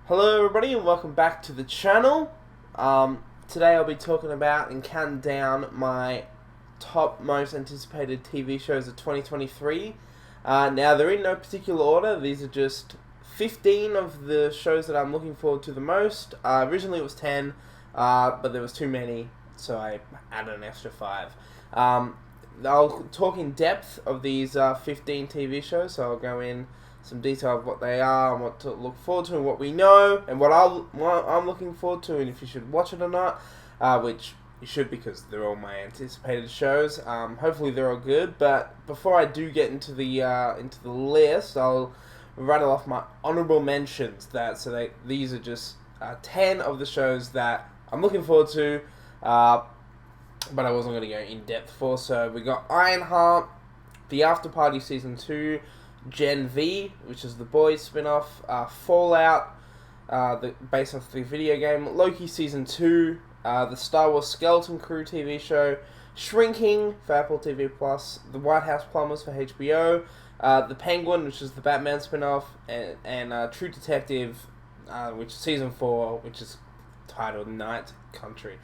Hello everybody and welcome back to the channel. Today I'll be talking about and counting down my top most anticipated TV shows of 2023. Now they're in no particular order, these are just 15 of the shows that I'm looking forward to the most. Originally it was 10, but there was too many, so I added an extra 5. I'll talk in depth of these 15 TV shows, so I'll go in some detail of what they are and what to look forward to and what we know and what I'm looking forward to and if you should watch it or not, which you should because they're all my anticipated shows. Hopefully they're all good, but before I do get into the list, I'll rattle off my honorable mentions. These are just 10 of the shows that I'm looking forward to, but I wasn't going to go in depth for. So we got Ironheart, The After Party Season 2, Gen V, which is the Boys spin-off, Fallout, based off the video game, Loki Season 2, the Star Wars Skeleton Crew TV show, Shrinking for Apple TV+, The White House Plumbers for HBO, The Penguin, which is the Batman spin-off, and True Detective, which is Season 4, which is titled Night Country.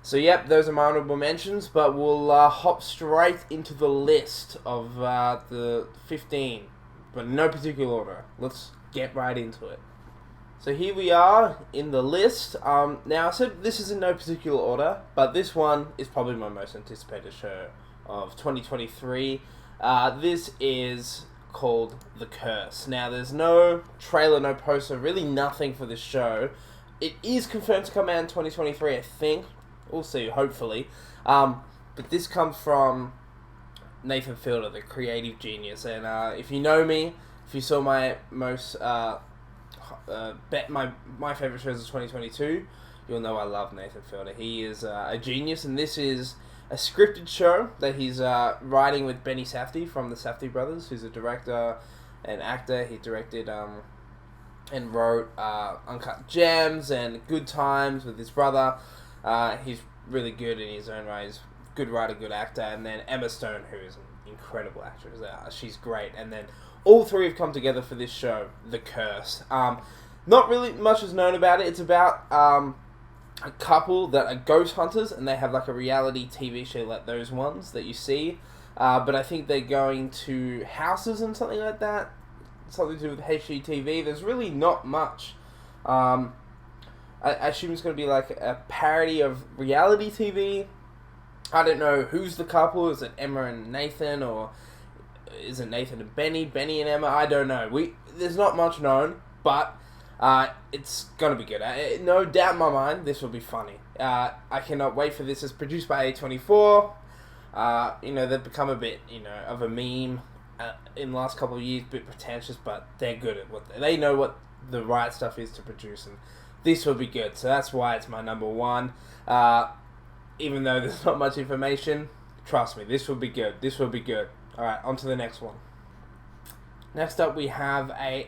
So yep, those are my honorable mentions, but we'll hop straight into the list of the 15, but in no particular order. Let's get right into it. So here we are in the list. Now I said this is in no particular order, but this one is probably my most anticipated show of 2023. This is called The Curse. Now there's no trailer, no poster, really nothing for this show. It is confirmed to come out in 2023, I think. We'll see, hopefully. But this comes from Nathan Fielder, the creative genius. And if you know me, if you saw my most my favorite shows of 2022, you'll know I love Nathan Fielder. He is a genius, and this is a scripted show that he's writing with Benny Safdie from the Safdie brothers, who's a director and actor. He directed and wrote Uncut Gems and Good Times with his brother. He's really good in his own way. He's a good writer, good actor. And then Emma Stone, who is an incredible actress. She's great. And then all three have come together for this show, The Curse. Not really much is known about it. It's about a couple that are ghost hunters, and they have like a reality TV show like those ones that you see. But I think they're going to houses and something like that. Something to do with HGTV. There's really not much. I assume it's going to be like a parody of reality TV. I don't know who's the couple. Is it Emma and Nathan, or is it Nathan and Benny and Emma? I don't know. There's not much known, but it's going to be good. No doubt in my mind, this will be funny. I cannot wait for this. It's produced by A24. They've become a bit, of a meme in the last couple of years, a bit pretentious, but they're good at they know what the right stuff is to produce, and this will be good, so that's why it's my number one. Even though there's not much information, trust me, this will be good. This will be good. Alright, on to the next one. Next up we have a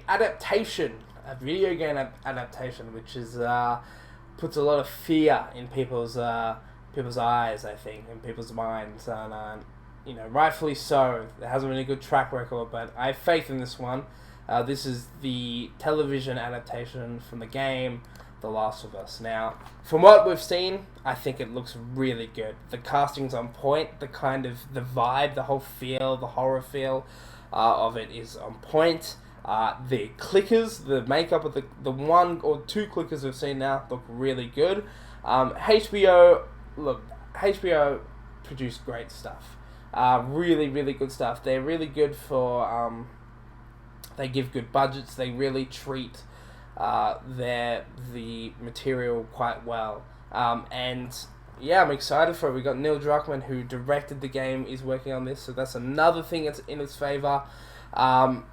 video game adaptation, which is puts a lot of fear in people's eyes, I think, in people's minds, and rightfully so. It hasn't been a good track record, but I have faith in this one. This is the television adaptation from the game The Last of Us. Now, from what we've seen, I think it looks really good. The casting's on point. The vibe, the whole feel, the horror feel of it is on point. The clickers, the makeup of the one or two clickers we've seen now look really good. HBO produced great stuff. Really, really good stuff. They're really good for... They give good budgets. They really treat the material quite well. And yeah, I'm excited for it. We got Neil Druckmann, who directed the game, is working on this, so that's another thing that's in its favor. And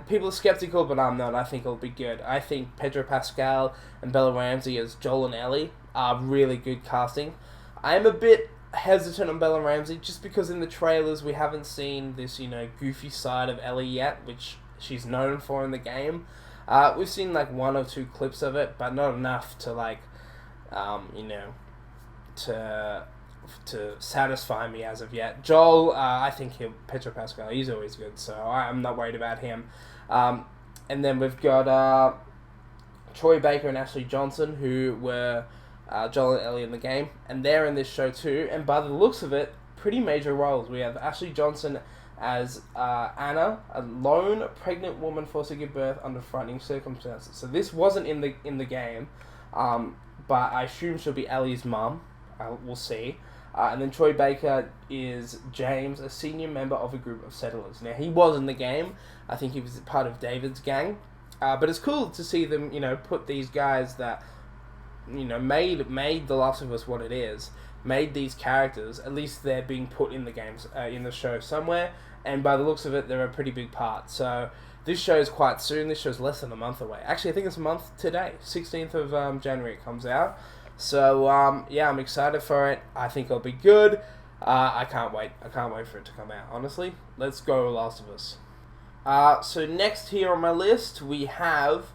people are skeptical, but I'm not. I think it'll be good. I think Pedro Pascal and Bella Ramsey as Joel and Ellie are really good casting. I am a bit hesitant on Bella Ramsey just because in the trailers we haven't seen this goofy side of Ellie yet, which she's known for in the game. We've seen like one or two clips of it, but not enough to to satisfy me as of yet. Joel, I think Pedro Pascal, he's always good, so I'm not worried about him. And then we've got Troy Baker and Ashley Johnson, who were Joel and Ellie in the game, and they're in this show too. And by the looks of it, pretty major roles. We have Ashley Johnson as Anna, a lone pregnant woman forced to give birth under frightening circumstances. So this wasn't in the game, but I assume she'll be Ellie's mum. We'll see. And then Troy Baker is James, a senior member of a group of settlers. Now, he was in the game. I think he was part of David's gang. But it's cool to see them, put these guys that, made The Last of Us what it is, made these characters, at least they're being put in the games, in the show somewhere, and by the looks of it, they're a pretty big part. So, this show is quite soon. This show's less than a month away. Actually, I think it's a month today. 16th of January it comes out. So, I'm excited for it. I think it'll be good. I can't wait. I can't wait for it to come out, honestly. Let's go Last of Us. So next here on my list, we have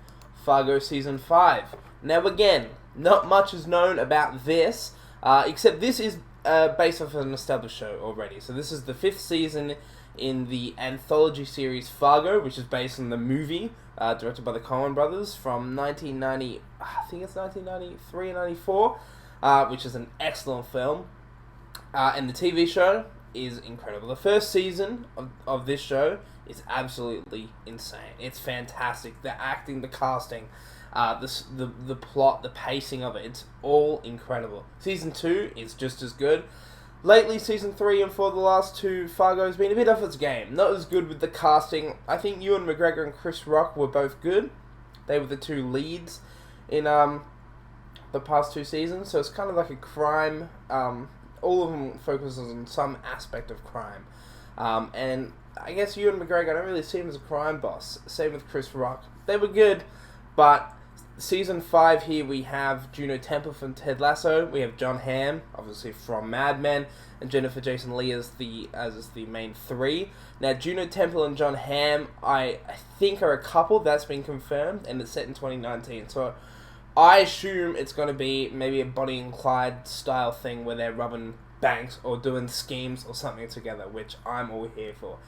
Fargo Season 5. Now again, not much is known about this, except this is based off an established show already. So this is the 5th season in the anthology series Fargo, which is based on the movie, directed by the Coen brothers from 1990, I think it's 1993 and 94, which is an excellent film. And the TV show is incredible. The first season of this show is absolutely insane. It's fantastic. The acting, the casting, the plot, the pacing of it, it's all incredible. Season 2 is just as good. Lately, Season 3 and 4, the last two, Fargo has been a bit off its game. Not as good with the casting. I think Ewan McGregor and Chris Rock were both good. They were the two leads in the past two seasons, so it's kind of like a crime. All of them focuses on some aspect of crime. And I guess Ewan McGregor, I don't really see him as a crime boss. Same with Chris Rock. They were good, but Season 5 here we have Juno Temple from Ted Lasso. We have Jon Hamm, obviously from Mad Men, and Jennifer Jason Leigh as the main three. Now Juno Temple and Jon Hamm, I think are a couple. That's been confirmed, and it's set in 2019. So I assume it's going to be maybe a Bonnie and Clyde style thing where they're robbing banks or doing schemes or something together, which I'm all here for.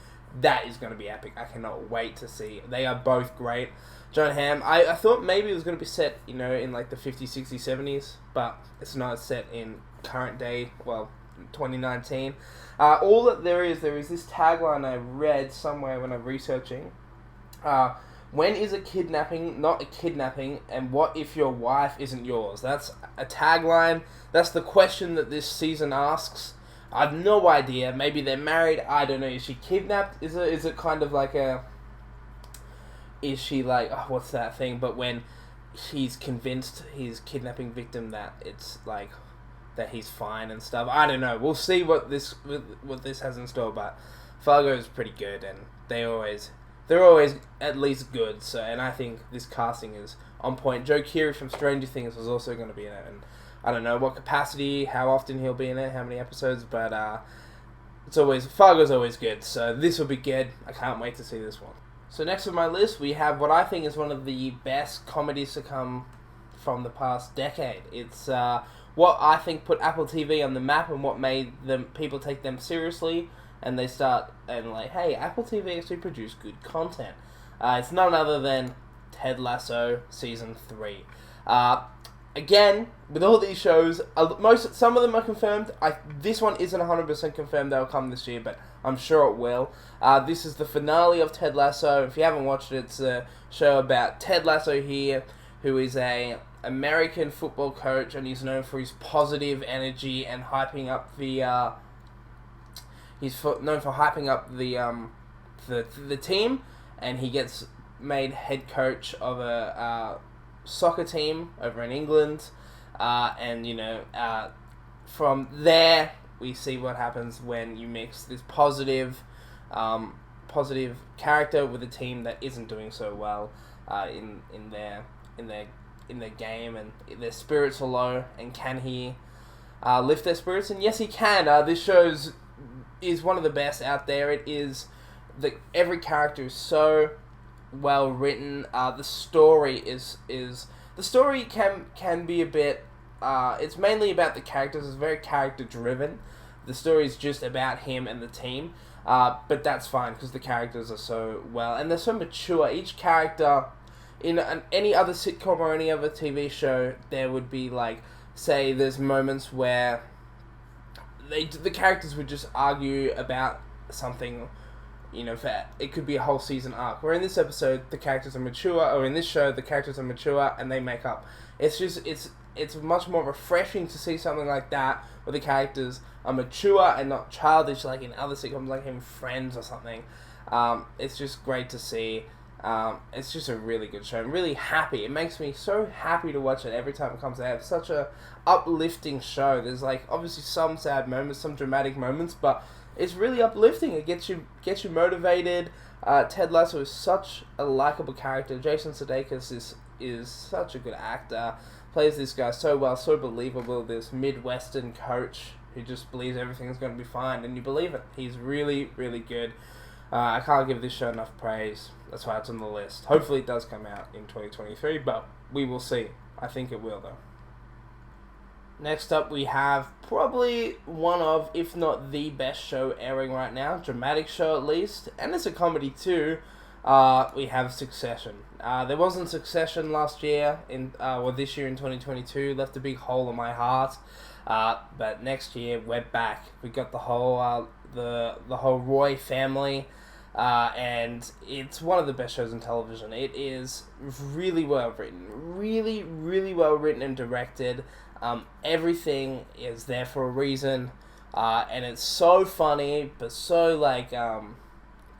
That is going to be epic. I cannot wait to see. They are both great. Jon Hamm, I thought maybe it was going to be set, in like the 50s, 60s, 70s, but it's not. It's set in current day, 2019. All that there is this tagline I read somewhere when I'm researching. When is a kidnapping not a kidnapping, and what if your wife isn't yours? That's a tagline. That's the question that this season asks. I have no idea. Maybe they're married. I don't know. Is she kidnapped? Is it kind of like a... Is she like... Oh, what's that thing? But when he's convinced his kidnapping victim that it's like... That he's fine and stuff. I don't know. We'll see what this has in store. But Fargo is pretty good, and they're always at least good. So, and I think this casting is on point. Joe Keery from Stranger Things was also going to be in it, and I don't know what capacity, how often he'll be in it, how many episodes, but Fargo's always good, so this will be good. I can't wait to see this one. So next on my list, we have what I think is one of the best comedies to come from the past decade. It's what I think put Apple TV on the map and what made people take them seriously, and they start and like, hey, Apple TV actually produced good content. It's none other than Ted Lasso Season 3. Again, with all these shows, some of them are confirmed. This one isn't 100% confirmed they'll come this year, but I'm sure it will. This is the finale of Ted Lasso. If you haven't watched it, it's a show about Ted Lasso here, who is a American football coach, and he's known for his positive energy and hyping up the... known for hyping up the team, and he gets made head coach of a soccer team over in England, and from there we see what happens when you mix this positive character with a team that isn't doing so well in their game, and their spirits are low, and can he lift their spirits? And yes, he can. This show's is one of the best out there. It is every character is so well written. The story can be a bit. It's mainly about the characters. It's very character driven. The story is just about him and the team. But that's fine because the characters are so well and they're so mature. Each character in any other sitcom or any other TV show, there would be like, say, there's moments where the characters would just argue about something. It could be a whole season arc. Where in this episode, the characters are mature, or in this show, the characters are mature and they make up. It's much more refreshing to see something like that where the characters are mature and not childish like in other sitcoms, like in Friends or something. It's just great to see. It's just a really good show. I'm really happy. It makes me so happy to watch it every time it comes out. It's such a uplifting show. There's like obviously some sad moments, some dramatic moments, but it's really uplifting. It gets you motivated. Ted Lasso is such a likable character. Jason Sudeikis is such a good actor. Plays this guy so well, so believable. This Midwestern coach who just believes everything's going to be fine, and you believe it. He's really, really good. I can't give this show enough praise. That's why it's on the list. Hopefully it does come out in 2023, but we will see. I think it will, though. Next up, we have probably one of, if not the best show airing right now. Dramatic show, at least. And it's a comedy, too. We have Succession. There wasn't Succession last year, this year in 2022. Left a big hole in my heart. But next year, we're back. We got the whole Roy family. And it's one of the best shows on television. It is really well written. Really, really well written and directed. Everything is there for a reason. And it's so funny, but so,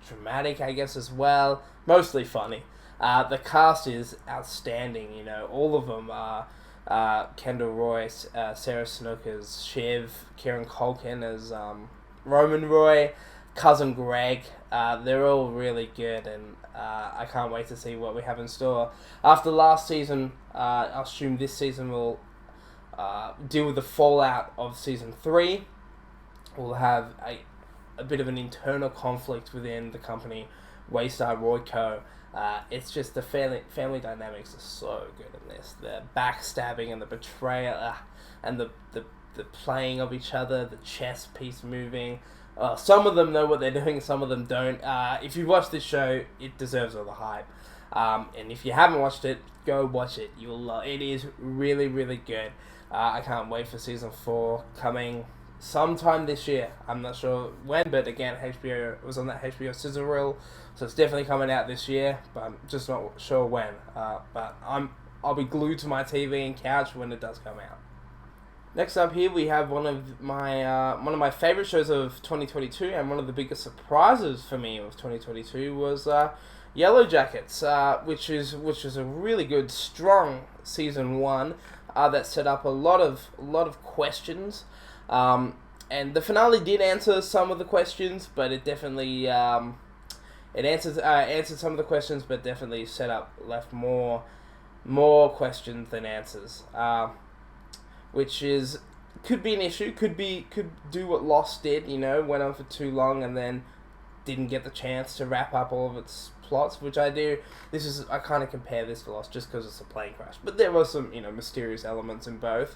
dramatic, I guess, as well. Mostly funny. The cast is outstanding, all of them are Kendall Royce, Sarah Snook as Shiv, Kieran Culkin as Roman Roy, Cousin Greg. They're all really good, and I can't wait to see what we have in store. After last season, I assume this season will deal with the fallout of Season 3. We'll have a bit of an internal conflict within the company, Waystar Royco. It's just the family dynamics are so good in this. The backstabbing and the betrayal, and the playing of each other, the chess piece moving. Some of them know what they're doing, some of them don't. If you watch this show, it deserves all the hype. And if you haven't watched it, go watch it. You'll love it. It is really, really good. I can't wait for Season 4 coming sometime this year. I'm not sure when, but again, HBO was on that HBO sizzle reel, so it's definitely coming out this year, but I'm just not sure when. But I'll be glued to my TV and couch when it does come out. Next up here, we have one of my favorite shows of 2022, and one of the biggest surprises for me of 2022 was Yellow Jackets, which is a really good, strong season 1 that set up a lot of questions. And the finale did answer some of the questions, but it definitely answered some of the questions, but definitely left more questions than answers, which could be an issue. Could do what Lost did, went on for too long and then didn't get the chance to wrap up all of its plots, which I do. I kind of compare this to Lost just because it's a plane crash, but there were some mysterious elements in both.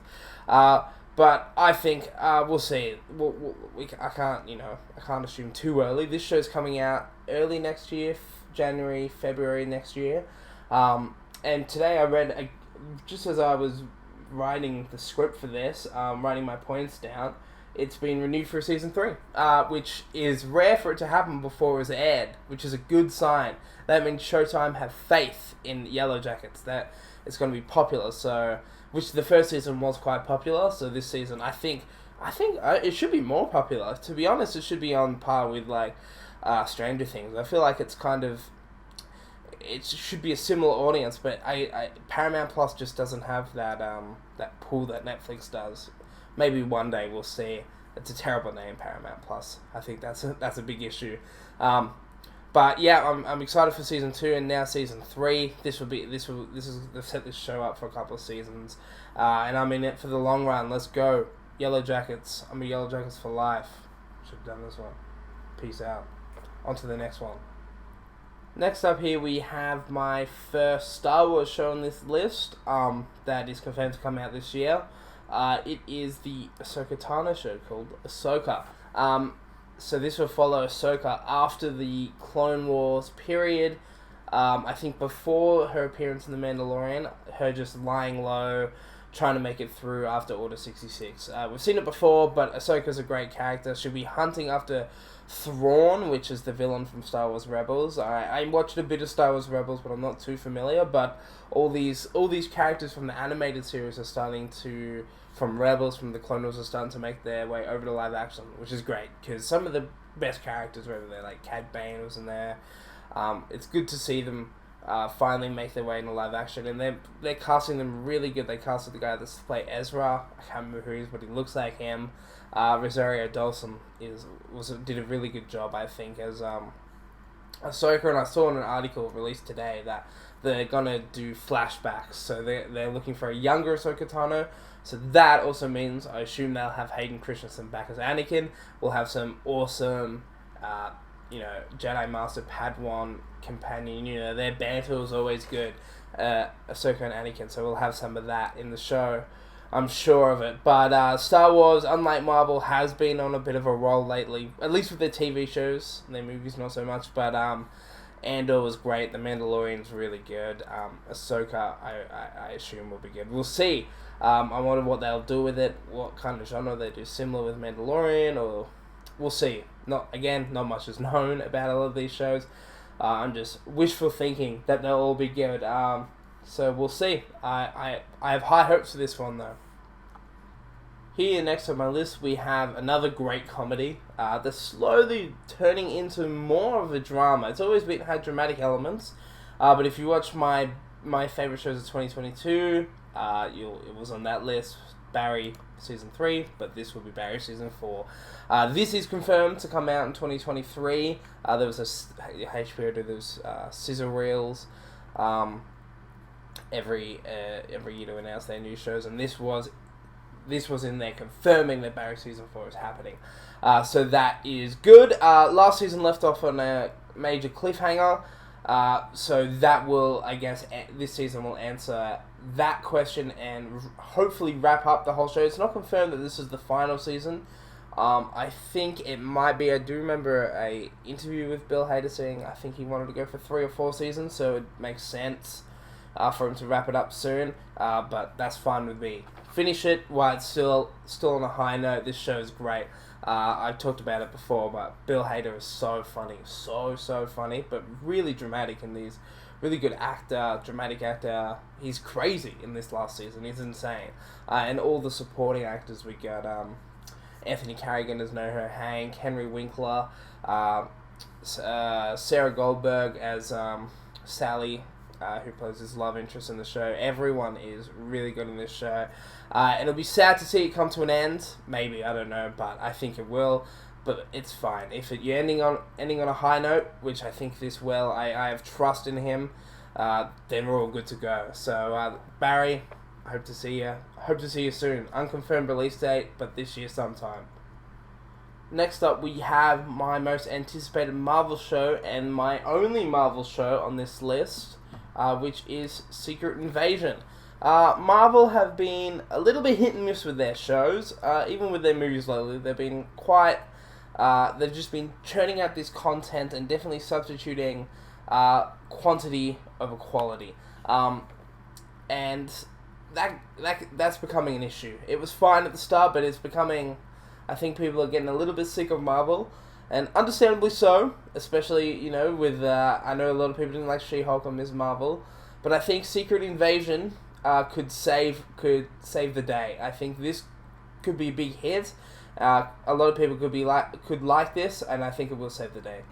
But I think we'll see. I can't assume too early. This show's coming out early next year, January, February next year. And today I read, just as I was writing the script for this, writing my points down, it's been renewed for Season 3, which is rare for it to happen before it was aired, which is a good sign. That means Showtime have faith in Yellow Jackets, that it's going to be popular. So, which the first season was quite popular, so this season I think it should be more popular. To be honest, it should be on par with Stranger Things. I feel like it should be a similar audience, but Paramount Plus just doesn't have that pull that Netflix does. Maybe one day we'll see. It's a terrible name, Paramount Plus. I think that's a big issue. But yeah, I'm excited for Season 2 and now Season 3. They've set this show up for a couple of seasons, and I'm in it for the long run. Let's go, Yellow Jackets. I'm a Yellow Jackets for life. Should have done this one. Peace out. On to the next one. Next up here, we have my first Star Wars show on this list. That is confirmed to come out this year. It is the Ahsoka Tano show called Ahsoka. So this will follow Ahsoka after the Clone Wars period. I think before her appearance in The Mandalorian, her just lying low, trying to make it through after Order 66. We've seen it before, but Ahsoka's a great character. She'll be hunting after Thrawn, which is the villain from Star Wars Rebels. I watched a bit of Star Wars Rebels, but I'm not too familiar. But all these characters from the animated series are starting to, from Rebels, from the Clone Wars, are starting to make their way over to live action, which is great because some of the best characters were over there, like Cad Bane was in there. It's good to see them finally make their way into live action, and they're casting them really good. They casted the guy that's to play Ezra. I can't remember who he is, but he looks like him. Rosario Dawson did a really good job, I think, as Ahsoka. And I saw in an article released today that they're gonna do flashbacks, so they're looking for a younger Ahsoka Tano. So that also means, I assume, they'll have Hayden Christensen back as Anakin. We'll have some awesome, Jedi Master Padawan companion. Their banter was always good, Ahsoka and Anakin. So we'll have some of that in the show. I'm sure of it. But Star Wars, unlike Marvel, has been on a bit of a roll lately. At least with their TV shows. Their movies, not so much. But Andor was great. The Mandalorian's really good. Ahsoka, I assume, will be good. We'll see. I wonder what they'll do with it. What kind of genre they do. Similar with Mandalorian, or we'll see. Not much is known about all of these shows. I'm just wishful thinking that they'll all be good. So we'll see. I have high hopes for this one, though. Here next on my list we have another great comedy that's slowly turning into more of a drama. It's always had dramatic elements, but if you watch my favourite shows of 2022, it was on that list. Barry Season 3, but this will be Barry Season 4. This is confirmed to come out in 2023. There was HBO did those scissor reels every year to announce their new shows, and this was in there confirming that Barry Season 4 is happening. So that is good. Last season left off on a major cliffhanger. So that will, I guess, this season will answer that question and hopefully wrap up the whole show. It's not confirmed that this is the final season. I think it might be. I do remember a interview with Bill Hader saying I think he wanted to go for 3 or 4 seasons, so it makes sense for him to wrap it up soon. But that's fine with me. Finish it while it's still on a high note. This show is great. I've talked about it before, but Bill Hader is so funny, so funny, but really dramatic in these. Really good actor, dramatic actor. He's crazy in this last season. He's insane. And all the supporting actors we got. Anthony Carrigan as NoHo Hank, Henry Winkler, Sarah Goldberg as Sally, who plays his love interest in the show. Everyone is really good in this show. It'll be sad to see it come to an end. Maybe, I don't know, but I think it will. But it's fine. If you're ending on a high note, which I think this will, I have trust in him, then we're all good to go. So Barry, I hope to see you. Hope to see you soon. Unconfirmed release date, but this year sometime. Next up, we have my most anticipated Marvel show and my only Marvel show on this list, which is Secret Invasion. Marvel have been a little bit hit and miss with their shows, even with their movies lately. They've been quite. They've just been churning out this content and definitely substituting quantity over quality, and that's becoming an issue. It was fine at the start, but it's becoming. I think people are getting a little bit sick of Marvel, and understandably so. Especially with I know a lot of people didn't like She-Hulk or Ms. Marvel, but I think Secret Invasion could save the day. I think this could be a big hit. A lot of people could like this, and I think it will save the day.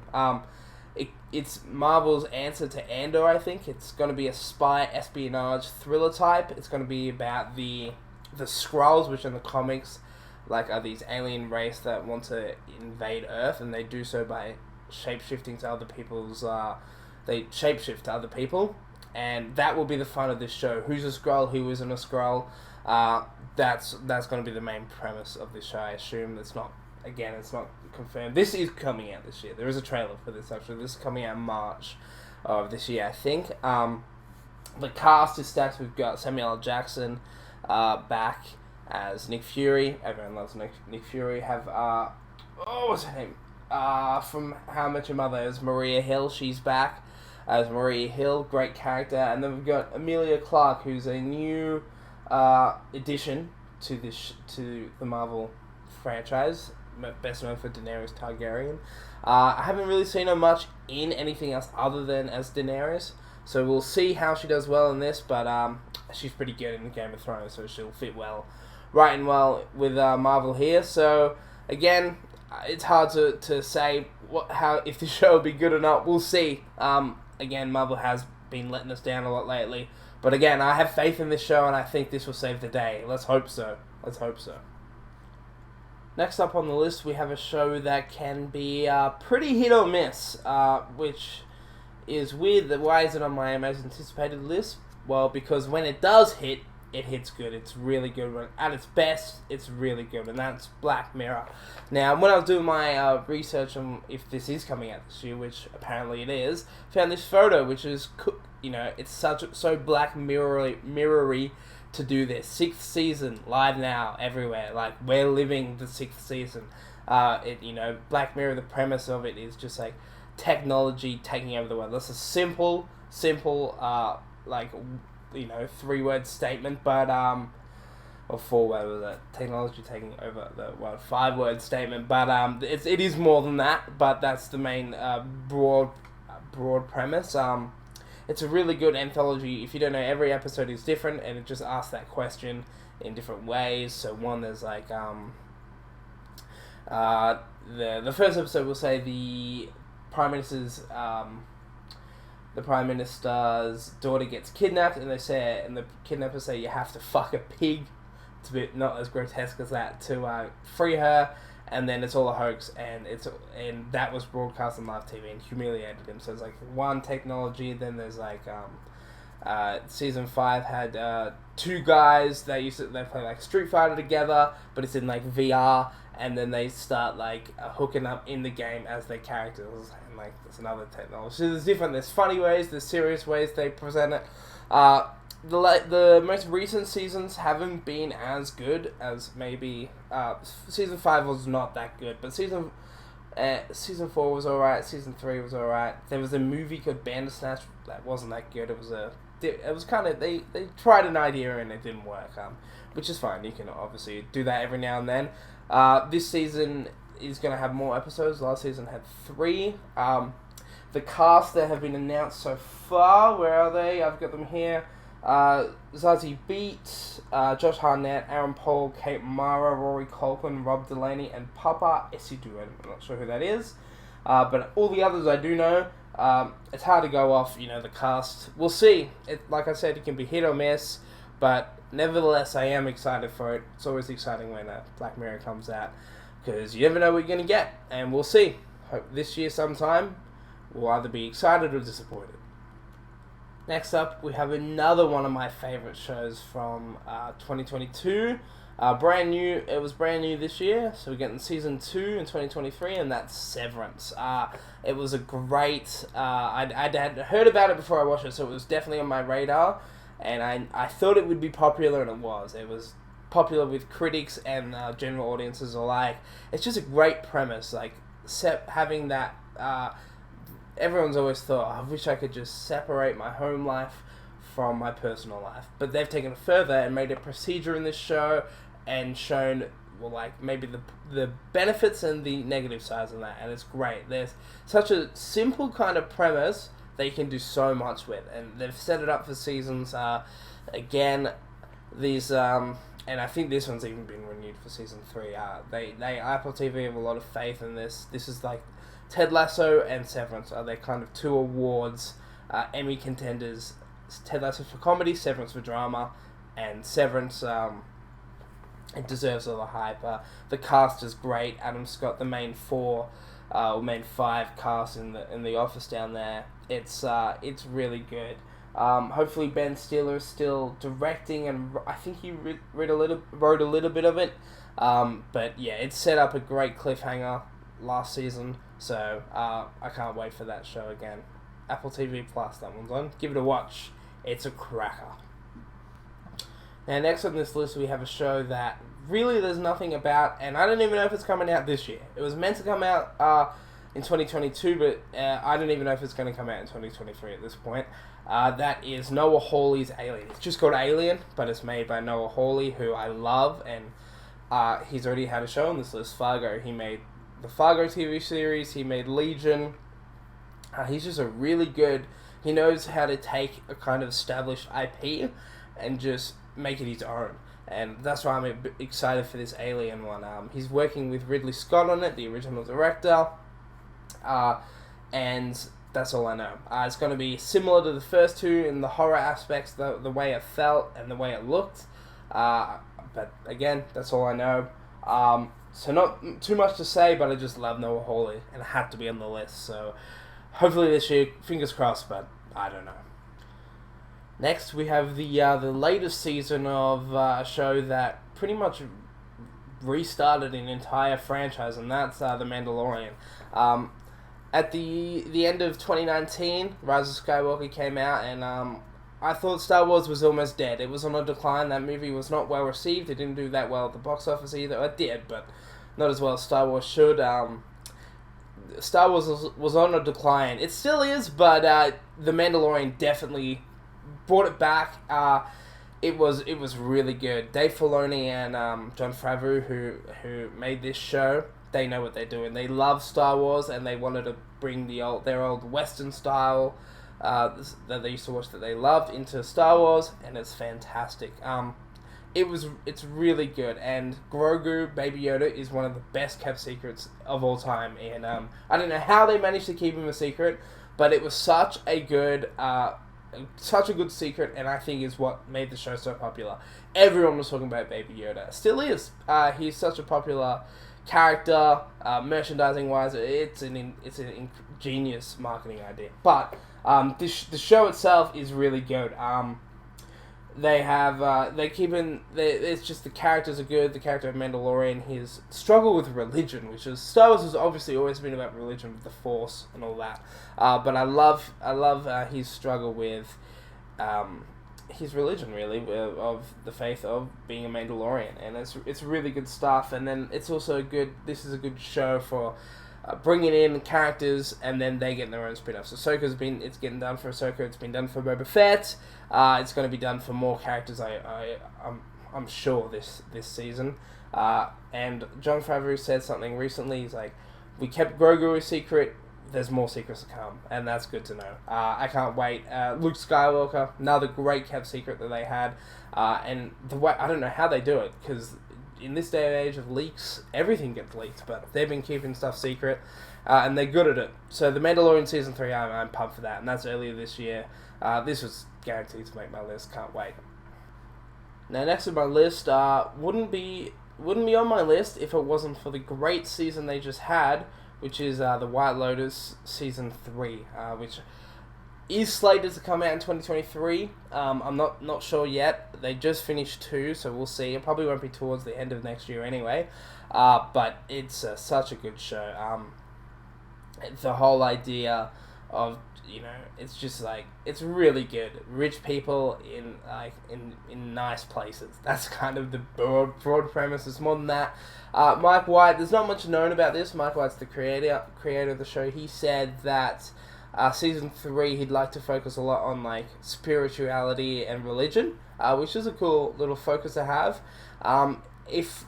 It's Marvel's answer to Andor. I think it's going to be a spy espionage thriller type. It's going to be about the Skrulls, which in the comics are these alien race that want to invade Earth, and they do so by shapeshifting to other people's. They shapeshift to other people, and that will be the fun of this show. Who's a Skrull? Who isn't a Skrull? That's going to be the main premise of this show. I assume it's not confirmed. This is coming out this year. There is a trailer for this actually. This is coming out in March of this year, I think. The cast is stacked. We've got Samuel L. Jackson back as Nick Fury. Everyone loves Nick Fury. Have what's her name? from How I Met Your Mother is Maria Hill. She's back as Maria Hill, great character. And then we've got Emilia Clarke, who's a new addition to the Marvel franchise, best known for Daenerys Targaryen. I haven't really seen her much in anything else other than as Daenerys, so we'll see how she does well in this, but she's pretty good in Game of Thrones, so she'll fit right and well with Marvel here. So again, it's hard to say if the show will be good or not. We'll see. Again, Marvel has been letting us down a lot lately, but again, I have faith in this show, and I think this will save the day. Let's hope so. Next up on the list, we have a show that can be pretty hit or miss, which is weird. Why is it on my most anticipated list? Well, because when it does hit, it hits good. It's really good. When at its best, it's really good, and that's Black Mirror. Now, when I was doing my research on if this is coming out this year, which apparently it is, found this photo, which is, it's so Black Mirror-y to do this. 6th season, live now, everywhere. Like, we're living the 6th season. Black Mirror, the premise of it is just like technology taking over the world. That's a simple, 3-word statement, but or 4-word was it? Technology taking over the world. 5-word statement, but it is more than that. But that's the main broad premise. It's a really good anthology. If you don't know, every episode is different, and it just asks that question in different ways. So one, there's like the first episode will say the Prime Minister's daughter gets kidnapped, and the kidnappers say you have to fuck a pig. It's a bit not as grotesque as that to free her, and then it's all a hoax, and that was broadcast on live TV and humiliated him. So it's like one technology. Then there's like season 5 had 2 guys they play like Street Fighter together, but it's in like VR. And then they start like hooking up in the game as their characters, and like there's another technology. So there's funny ways, there's serious ways they present it. The most recent seasons haven't been as good as maybe season 5 was not that good, but season 4 was alright. Season 3 was alright. There was a movie called Bandersnatch that wasn't that good. It was kind of they tried an idea and it didn't work. Which is fine. You can obviously do that every now and then. This season is going to have more episodes. Last season had 3. The cast that have been announced so far, where are they? I've got them here. Zazie Beetz, Josh Hartnett, Aaron Paul, Kate Mara, Rory Culkin, Rob Delaney, and Papa Essiedu. I'm not sure who that is. But all the others I do know. It's hard to go off, the cast. We'll see. Like I said, it can be hit or miss. But nevertheless, I am excited for it. It's always exciting when Black Mirror comes out, because you never know what you're going to get, and we'll see. Hope this year sometime we'll either be excited or disappointed. Next up, we have another one of my favorite shows from 2022. Brand new. It was brand new this year, so we're getting season 2 in 2023, and that's Severance. It was a great. I had heard about it before I watched it, so it was definitely on my radar. And I thought it would be popular, and it was. It was popular with critics and general audiences alike. It's just a great premise. Like, having that... everyone's always thought, I wish I could just separate my home life from my personal life. But they've taken it further and made a procedure in this show and shown, maybe the benefits and the negative sides of that. And it's great. There's such a simple kind of premise they can do so much with, and they've set it up for seasons. Again, these and I think this one's even been renewed for season 3. They Apple TV have a lot of faith in this. This is like Ted Lasso and Severance are their kind of 2 awards, Emmy contenders. Ted Lasso for comedy, Severance for drama, and Severance it deserves all the hype. The cast is great. Adam Scott, the main 5 cast in the office down there. It's really good. Hopefully Ben Stiller is still directing, and I think he wrote a little bit of it. But yeah, it set up a great cliffhanger last season, so I can't wait for that show again. Apple TV Plus, that one's on. Give it a watch. It's a cracker. Now, next on this list, we have a show that really there's nothing about, and I don't even know if it's coming out this year. It was meant to come out in 2022, but I don't even know if it's going to come out in 2023 at this point. That is Noah Hawley's Alien. It's just called Alien, but it's made by Noah Hawley, who I love, and he's already had a show on this list, Fargo. He made the Fargo TV series, he made Legion. He's just a really good... He knows how to take a kind of established IP and just make it his own. And that's why I'm a bit excited for this Alien one. He's working with Ridley Scott on it, the original director. And that's all I know. It's going to be similar to the first two in the horror aspects, the way it felt and the way it looked. But again, that's all I know. So not too much to say, but I just love Noah Hawley, and it had to be on the list. So hopefully this year, fingers crossed, but I don't know. Next, we have the latest season of a show that pretty much restarted an entire franchise, and that's The Mandalorian. At the end of 2019, Rise of Skywalker came out, and I thought Star Wars was almost dead. It was on a decline. That movie was not well received. It didn't do that well at the box office either. It did, but not as well as Star Wars should. Star Wars was on a decline. It still is, but The Mandalorian definitely brought it back. It was really good. Dave Filoni and Jon Favreau, who made this show, they know what they're doing. They love Star Wars, and they wanted to bring their old Western style that they used to watch that they loved into Star Wars, and it's fantastic. It's really good, and Grogu, Baby Yoda, is one of the best kept secrets of all time. And I don't know how they managed to keep him a secret, but it was such a good secret, and I think is what made the show so popular. Everyone was talking about Baby Yoda. Still is. He's such a popular character. Merchandising wise, it's an ingenious marketing idea. But the show itself is really good. It's just the characters are good. The character of Mandalorian, his struggle with religion, which is Star Wars has obviously always been about religion with the Force and all that. But I love his struggle with his religion, really, of the faith of being a Mandalorian, and it's really good stuff. And then it's also this is a good show for bringing in characters, and then they get their own spin-offs. It's getting done for Ahsoka, it's been done for Boba Fett, it's going to be done for more characters, I'm sure, this season. And Jon Favreau said something recently, he's like, we kept Grogu a secret, there's more secrets to come, and that's good to know. I can't wait. Luke Skywalker, another great kept secret that they had, and the way, I don't know how they do it, because in this day and age of leaks, everything gets leaked, but they've been keeping stuff secret, and they're good at it. So The Mandalorian Season 3, I'm pumped for that, and that's earlier this year. This was guaranteed to make my list, can't wait. Now next on my list, wouldn't be on my list if it wasn't for the great season they just had, which is The White Lotus Season 3, which is slated to come out in 2023. I'm not sure yet. They just finished 2, so we'll see. It probably won't be towards the end of next year anyway. But it's such a good show. The whole idea of, it's just like, it's really good. Rich people in nice places. That's kind of the broad premise. It's more than that. Mike White, there's not much known about this. Mike White's the creator of the show. He said that Season 3, he'd like to focus a lot on spirituality and religion, which is a cool little focus to have. If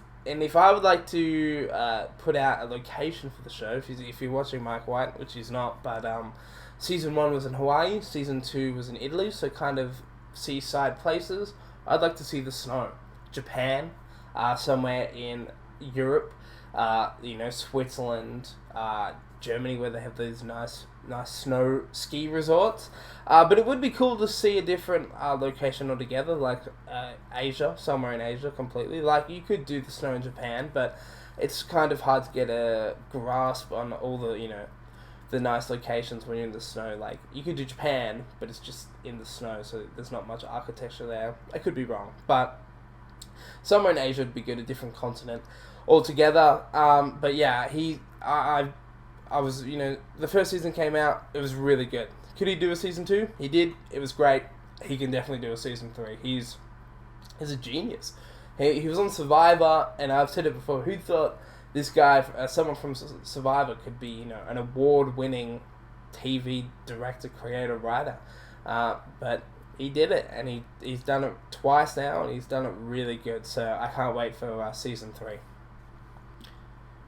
I would like to put out a location for the show, if you're watching Mike White, which he's not, but Season 1 was in Hawaii, Season 2 was in Italy, so kind of seaside places. I'd like to see the snow. Japan, somewhere in Europe, Switzerland, Germany, where they have these nice snow ski resorts. But it would be cool to see a different location altogether, like Asia, somewhere in Asia completely. Like, you could do the snow in Japan, but it's kind of hard to get a grasp on all the nice locations when you're in the snow. Like, you could do Japan, but it's just in the snow, so there's not much architecture there. I could be wrong, but somewhere in Asia would be good, a different continent altogether. But yeah, I was, the first season came out, it was really good. Could he do a Season 2? He did. It was great. He can definitely do a Season 3. He's a genius. He was on Survivor, and I've said it before. Who thought this guy, someone from Survivor, could be an award-winning TV director, creator, writer? But he did it, and he's done it twice now, and he's done it really good. So I can't wait for season 3.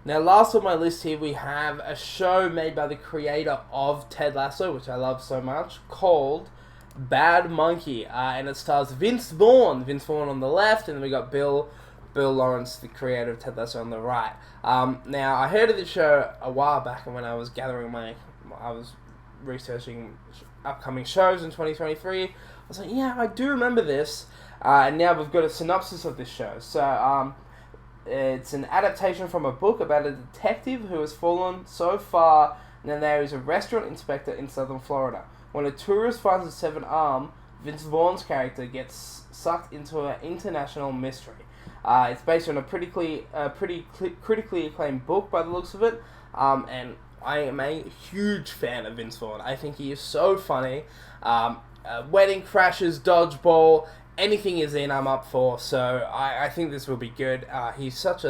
Now, last on my list here, we have a show made by the creator of Ted Lasso, which I love so much, called Bad Monkey, and it stars Vince Vaughn on the left, and then we got Bill Lawrence, the creator of Ted Lasso, on the right. Now, I heard of this show a while back, and when I was researching upcoming shows in 2023, I was like, yeah, I do remember this, and now we've got a synopsis of this show. So, it's an adaptation from a book about a detective who has fallen so far now there is a restaurant inspector in southern Florida. When a tourist finds a severed arm, Vince Vaughn's character gets sucked into an international mystery. It's based on a critically acclaimed book by the looks of it, and I am a huge fan of Vince Vaughn. I think he is so funny. Wedding Crashers, Dodgeball, anything is in, I'm up for. So I think this will be good. He's such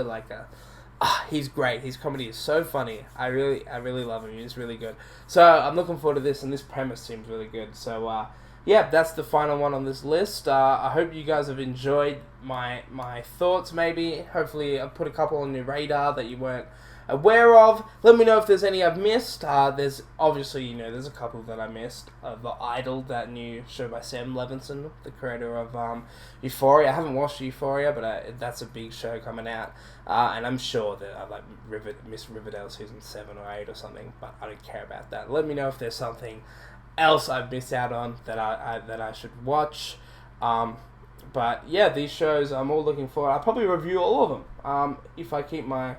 he's great. His comedy is so funny. I really love him. He's really good. So I'm looking forward to this, and this premise seems really good. So yeah, that's the final one on this list. I hope you guys have enjoyed my thoughts. Maybe, hopefully, I've put a couple on your radar that you weren't aware of. Let me know if there's any I've missed. There's obviously, there's a couple that I missed. The Idol, that new show by Sam Levinson, the creator of Euphoria. I haven't watched Euphoria, but that's a big show coming out, and I'm sure that I Miss Riverdale season 7 or 8 or something, but I don't care about that. Let me know if there's something else I've missed out on that I should watch. But yeah, these shows I'm all looking for. I'll probably review all of them if I keep my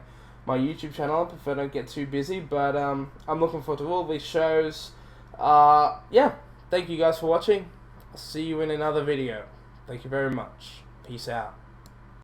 YouTube channel up, if I don't get too busy. But I'm looking forward to all these shows. Yeah, thank you guys for watching. I'll see you in another video. Thank you very much. Peace out.